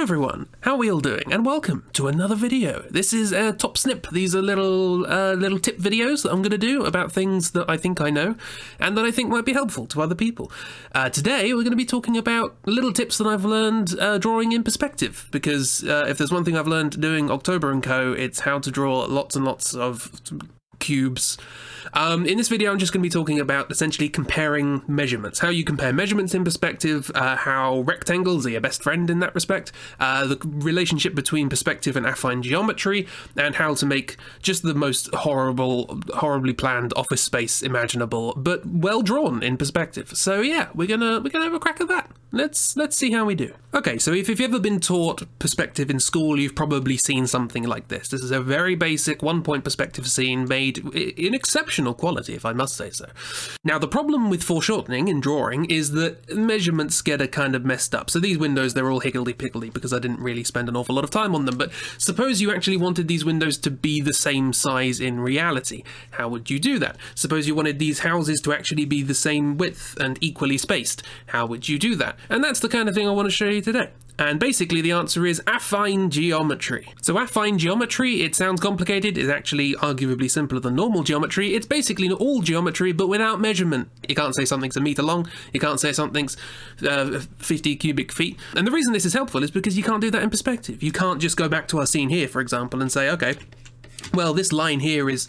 everyone, how are we all doing? And welcome to another video. This is Top Snip. These are little tip videos that I'm going to do about things that I think I know and that I think might be helpful to other people. Today we're going to be talking about little tips that I've learned drawing in perspective, because if there's one thing I've learned doing October & Co, it's how to draw lots and lots of cubes. In this video I'm just going to be talking about essentially comparing measurements, how you compare measurements in perspective, how rectangles are your best friend in that respect, the relationship between perspective and affine geometry, and how to make just the most horribly planned office space imaginable, but well drawn in perspective. So yeah, we're gonna have a crack at that. Let's see how we do. Okay, so if you've ever been taught perspective in school, you've probably seen something like this. This is a very basic 1-point perspective scene made in exceptional quality, if I must say so. Now, the problem with foreshortening in drawing is that measurements get a kind of messed up. So these windows, they're all higgledy-piggledy because I didn't really spend an awful lot of time on them, but suppose you actually wanted these windows to be the same size in reality. How would you do that? Suppose you wanted these houses to actually be the same width and equally spaced. How would you do that? And that's the kind of thing I want to show you today. And basically the answer is affine geometry. So affine geometry, it sounds complicated, is actually arguably simpler than normal geometry. It's basically all geometry, but without measurement. You can't say something's a meter long, you can't say something's 50 cubic feet. And the reason this is helpful is because you can't do that in perspective. You can't just go back to our scene here, for example, and say, okay, well, this line here is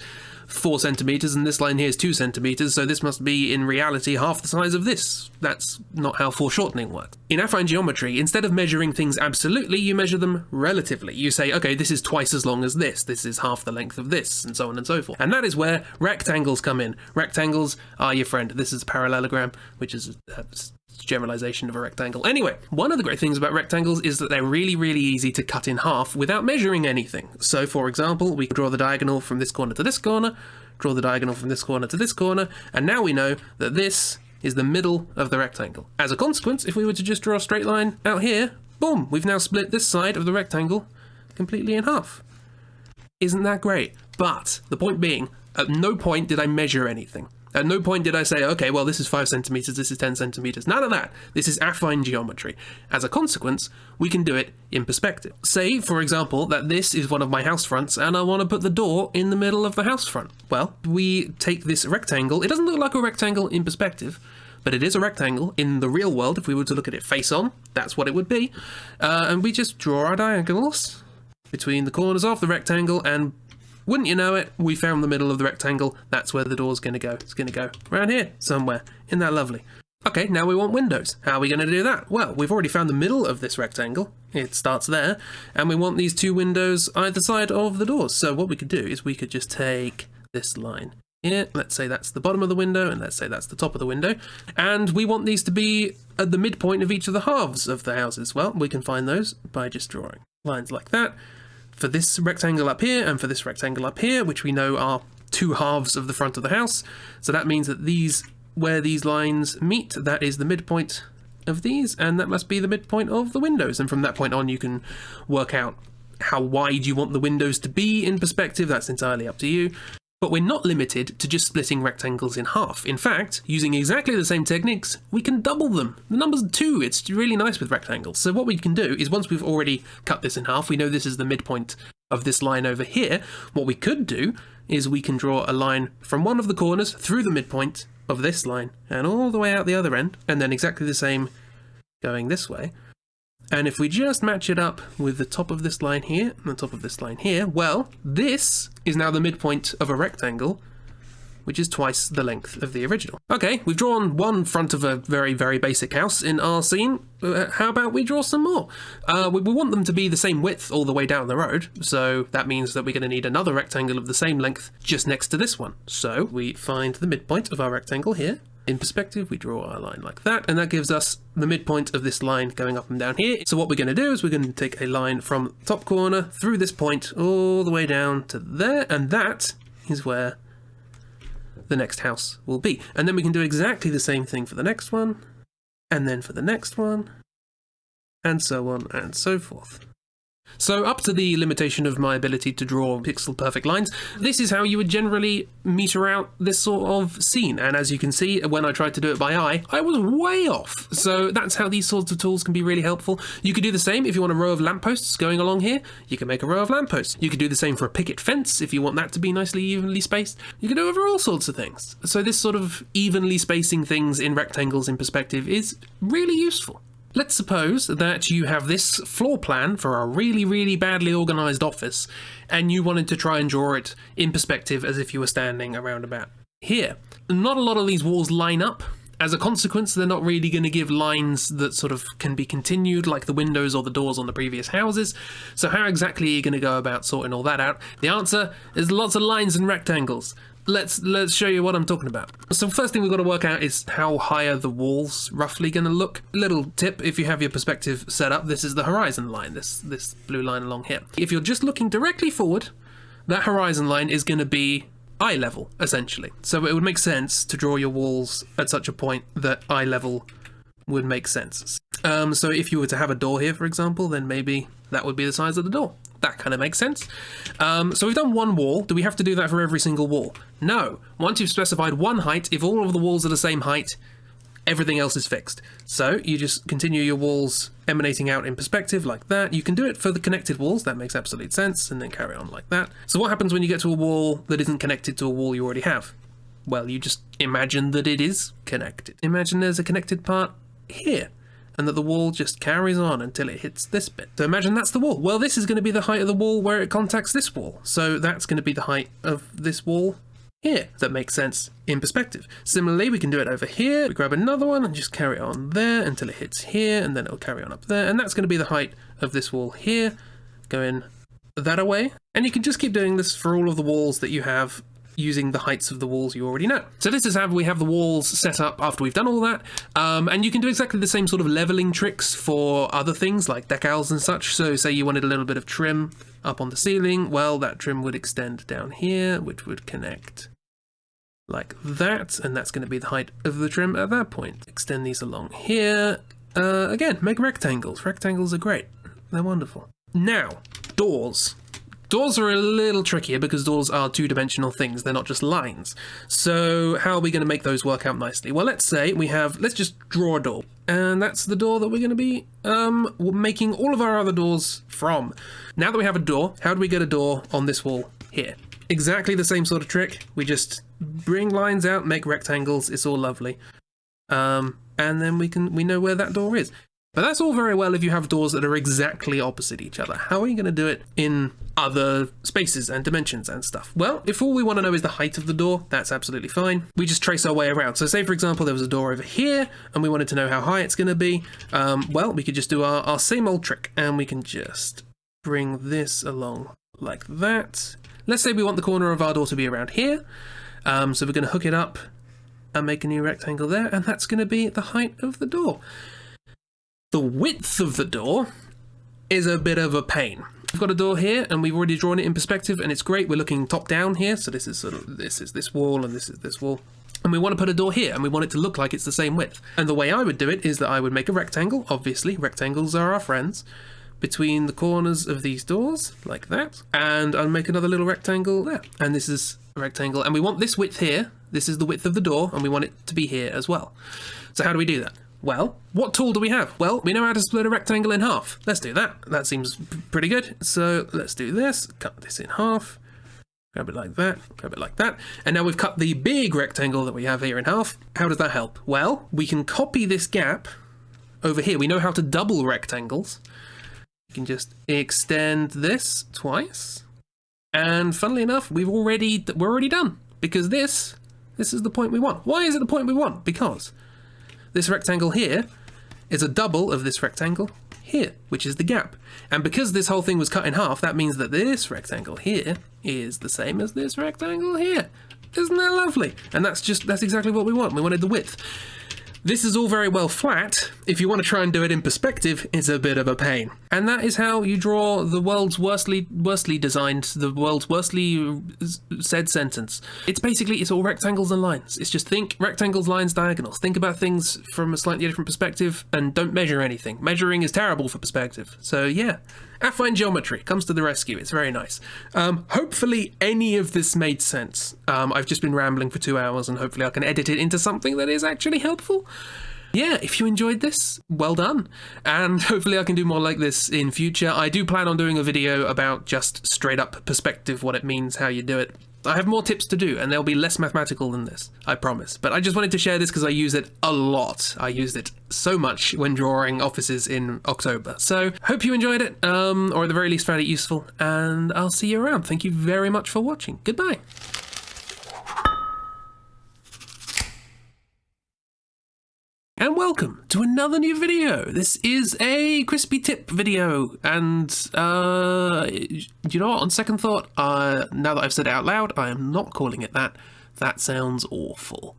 4 centimeters and this line here is 2 centimeters, so this must be in reality half the size of this. That's not how foreshortening works. In affine geometry, instead of measuring things absolutely, you measure them relatively. You say, okay, this is twice as long as this is half the length of this, and so on and so forth. And that is where rectangles come in. Rectangles are your friend. This is a parallelogram, which is a generalization of a rectangle. Anyway, one of the great things about rectangles is that they're really, really easy to cut in half without measuring anything. So, for example, we can draw the diagonal from this corner to this corner, draw the diagonal from this corner to this corner, and now we know that this is the middle of the rectangle. As a consequence, if we were to just draw a straight line out here, boom, we've now split this side of the rectangle completely in half. Isn't that great? But the point being, at no point did I measure anything. At no point did I say, okay, well, this is 5 centimeters, this is 10 centimeters. None of that. This is affine geometry. As a consequence, we can do it in perspective. Say, for example, that this is one of my house fronts and I want to put the door in the middle of the house front. Well, we take this rectangle. It doesn't look like a rectangle in perspective, but it is a rectangle in the real world. If we were to look at it face on, that's what it would be. And we just draw our diagonals between the corners of the rectangle, and wouldn't you know it, we found the middle of the rectangle. That's where the door's going to go. It's going to go around here somewhere. Isn't that lovely? Okay, now we want windows. How are we going to do that? Well, we've already found the middle of this rectangle. It starts there. And we want these 2 windows either side of the doors. So what we could do is we could just take this line here. Let's say that's the bottom of the window, and let's say that's the top of the window. And we want these to be at the midpoint of each of the halves of the houses. Well, we can find those by just drawing lines like that for this rectangle up here and for this rectangle up here, which we know are 2 halves of the front of the house. So that means that where these lines meet, that is the midpoint of these, and that must be the midpoint of the windows. And from that point on, you can work out how wide you want the windows to be in perspective. That's entirely up to you. But we're not limited to just splitting rectangles in half. In fact, using exactly the same techniques, we can double them. The number's 2. It's really nice with rectangles. So what we can do is, once we've already cut this in half, we know this is the midpoint of this line over here. What we could do is we can draw a line from one of the corners through the midpoint of this line and all the way out the other end, and then exactly the same going this way. And if we just match it up with the top of this line here and the top of this line here, well, this is now the midpoint of a rectangle, which is twice the length of the original. Okay, we've drawn one front of a very, very basic house in our scene. How about we draw some more? We want them to be the same width all the way down the road, so that means that we're going to need another rectangle of the same length just next to this one. So we find the midpoint of our rectangle here. In perspective, we draw our line like that, and that gives us the midpoint of this line going up and down here. So what we're going to do is we're going to take a line from the top corner through this point all the way down to there, and that is where the next house will be. And then we can do exactly the same thing for the next one, and then for the next one, and so on and so forth. So up to the limitation of my ability to draw pixel perfect lines, this is how you would generally meter out this sort of scene. And as you can see, when I tried to do it by eye, I was way off. So that's how these sorts of tools can be really helpful. You could do the same if you want a row of lampposts going along here. You can make a row of lampposts. You could do the same for a picket fence if you want that to be nicely evenly spaced. You can do it for all sorts of things. So this sort of evenly spacing things in rectangles in perspective is really useful. Let's suppose that you have this floor plan for a really, really badly organised office, and you wanted to try and draw it in perspective as if you were standing around about here. Not a lot of these walls line up. As a consequence, they're not really going to give lines that sort of can be continued, like the windows or the doors on the previous houses. So how exactly are you going to go about sorting all that out? The answer is lots of lines and rectangles. Let's show you what I'm talking about. So first thing we've got to work out is how high are the walls roughly going to look. Little tip, if you have your perspective set up, this is the horizon line, this blue line along here. If you're just looking directly forward, that horizon line is going to be eye level, essentially. So it would make sense to draw your walls at such a point that eye level would make sense. So if you were to have a door here, for example, then maybe that would be the size of the door. That kind of makes sense. So we've done one wall. Do we have to do that for every single wall? No. Once you've specified one height, if all of the walls are the same height, everything else is fixed. So you just continue your walls emanating out in perspective like that. You can do it for the connected walls. That makes absolute sense. And then carry on like that. So what happens when you get to a wall that isn't connected to a wall you already have? Well, you just imagine that it is connected. Imagine there's a connected part here, and that the wall just carries on until it hits this bit. So imagine that's the wall. Well, this is going to be the height of the wall where it contacts this wall. So that's going to be the height of this wall here. That makes sense in perspective. Similarly, we can do it over here. We grab another one and just carry it on there until it hits here, and then it'll carry on up there. And that's going to be the height of this wall here, going that away. And you can just keep doing this for all of the walls that you have, using the heights of the walls you already know. So this is how we have the walls set up after we've done all that. And you can do exactly the same sort of leveling tricks for other things like decals and such. So say you wanted a little bit of trim up on the ceiling, well, that trim would extend down here, which would connect like that, and that's going to be the height of the trim at that point. Extend these along here. Again, make rectangles. Rectangles are great. They're wonderful. Now, doors. Doors are a little trickier because doors are two-dimensional things. They're not just lines. So how are we going to make those work out nicely? Well, let's say let's just draw a door. And that's the door that we're going to be making all of our other doors from. Now that we have a door, how do we get a door on this wall here? Exactly the same sort of trick. We just bring lines out, make rectangles. It's all lovely. And then we know where that door is. But that's all very well if you have doors that are exactly opposite each other. How are you going to do it in other spaces and dimensions and stuff? Well, if all we want to know is the height of the door, that's absolutely fine. We just trace our way around. So say, for example, there was a door over here and we wanted to know how high it's going to be. Well, we could just do our same old trick, and we can just bring this along like that. Let's say we want the corner of our door to be around here. So we're going to hook it up and make a new rectangle there, and that's going to be the height of the door. The width of the door is a bit of a pain. We've got a door here, and we've already drawn it in perspective, and it's great. We're looking top down here, so this is this wall, and this is this wall. And we want to put a door here, and we want it to look like it's the same width. And the way I would do it is that I would make a rectangle, obviously. Rectangles are our friends. Between the corners of these doors, like that. And I'll make another little rectangle there. And this is a rectangle, and we want this width here. This is the width of the door, and we want it to be here as well. So how do we do that? Well, what tool do we have? Well, we know how to split a rectangle in half. Let's do that. That seems pretty good. So let's do this. Cut this in half. Grab it like that. Grab it like that. And now we've cut the big rectangle that we have here in half. How does that help? Well, we can copy this gap over here. We know how to double rectangles. You can just extend this twice. And funnily enough, we're already done. Because this is the point we want. Why is it the point we want? Because this rectangle here is a double of this rectangle here, which is the gap. And because this whole thing was cut in half, that means that this rectangle here is the same as this rectangle here. Isn't that lovely? And that's exactly what we want. We wanted the width. This is all very well flat, if you want to try and do it in perspective, it's a bit of a pain. And that is how you draw the world's worstly designed, the world's worstly said sentence. It's all rectangles and lines. It's just think rectangles, lines, diagonals. Think about things from a slightly different perspective and don't measure anything. Measuring is terrible for perspective. So yeah, affine geometry comes to the rescue. It's very nice. Hopefully any of this made sense. I've just been rambling for 2 hours and hopefully I can edit it into something that is actually helpful. Yeah, if you enjoyed this, well done. And hopefully I can do more like this in future. I do plan on doing a video about just straight up perspective, what it means, how you do it. I have more tips to do, and they'll be less mathematical than this, I promise. But I just wanted to share this because I use it a lot. I used it so much when drawing offices in October. So, hope you enjoyed it, or at the very least found it useful, and I'll see you around. Thank you very much for watching. Goodbye. And welcome to another new video. This is a crispy tip video, and you know what, on second thought, now that I've said it out loud, I am not calling it that. That sounds awful.